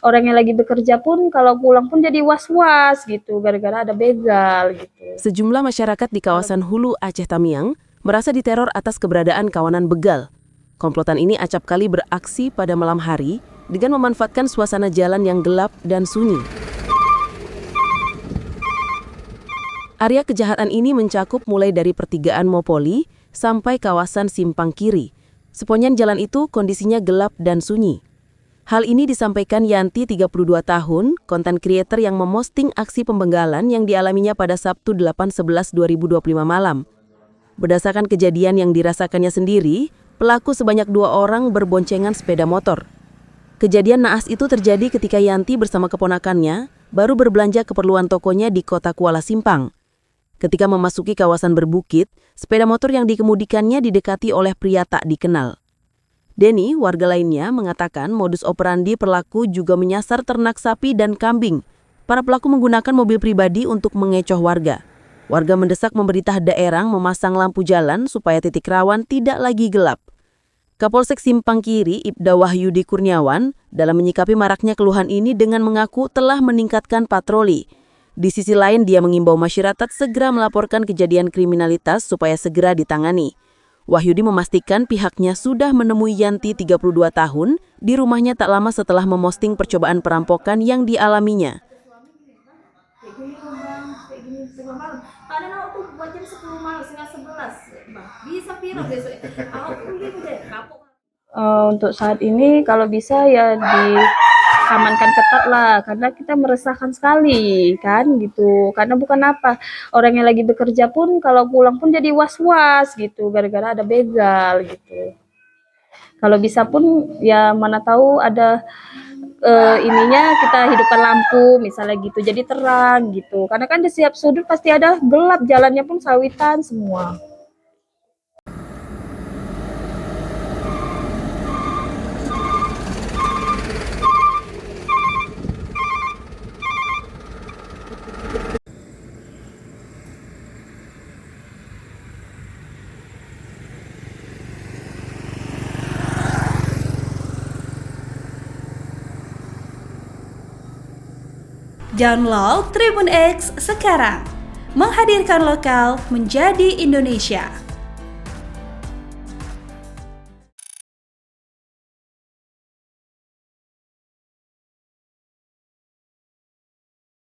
orang yang lagi bekerja pun kalau pulang pun jadi was-was gitu, gara-gara ada begal gitu. Sejumlah masyarakat di kawasan Hulu Aceh Tamiang merasa diteror atas keberadaan kawanan begal. Komplotan ini acap kali beraksi pada malam hari dengan memanfaatkan suasana jalan yang gelap dan sunyi. Area kejahatan ini mencakup mulai dari pertigaan Mopoli sampai kawasan Simpang Kiri. Sepanjang jalan itu kondisinya gelap dan sunyi. Hal ini disampaikan Yanti, 32 tahun, konten creator yang memosting aksi pembegalan yang dialaminya pada Sabtu 8/11/2025 malam. Berdasarkan kejadian yang dirasakannya sendiri, pelaku sebanyak 2 orang berboncengan sepeda motor. Kejadian naas itu terjadi ketika Yanti bersama keponakannya baru berbelanja keperluan tokonya di kota Kuala Simpang. Ketika memasuki kawasan berbukit, sepeda motor yang dikemudikannya didekati oleh pria tak dikenal. Denny, warga lainnya, mengatakan modus operandi pelaku juga menyasar ternak sapi dan kambing. Para pelaku menggunakan mobil pribadi untuk mengecoh warga. Warga mendesak pemerintah daerah memasang lampu jalan supaya titik rawan tidak lagi gelap. Kapolsek Simpang Kiri, Ibda Wahyudi Kurniawan, dalam menyikapi maraknya keluhan ini dengan mengaku telah meningkatkan patroli. Di sisi lain, dia mengimbau masyarakat segera melaporkan kejadian kriminalitas supaya segera ditangani. Wahyudi memastikan pihaknya sudah menemui Yanti, 32 tahun, di rumahnya tak lama setelah memosting percobaan perampokan yang dialaminya. Untuk saat ini kalau bisa ya diamankan ketat lah, karena kita meresahkan sekali kan gitu. Karena bukan apa, orang yang lagi bekerja pun kalau pulang pun jadi was-was gitu, gara-gara ada begal gitu. Kalau bisa pun ya mana tahu ada ininya kita hidupkan lampu misalnya gitu, jadi terang gitu. Karena kan di setiap sudut pasti ada gelap, jalannya pun sawitan semua. Download Tribun X sekarang, menghadirkan lokal menjadi Indonesia.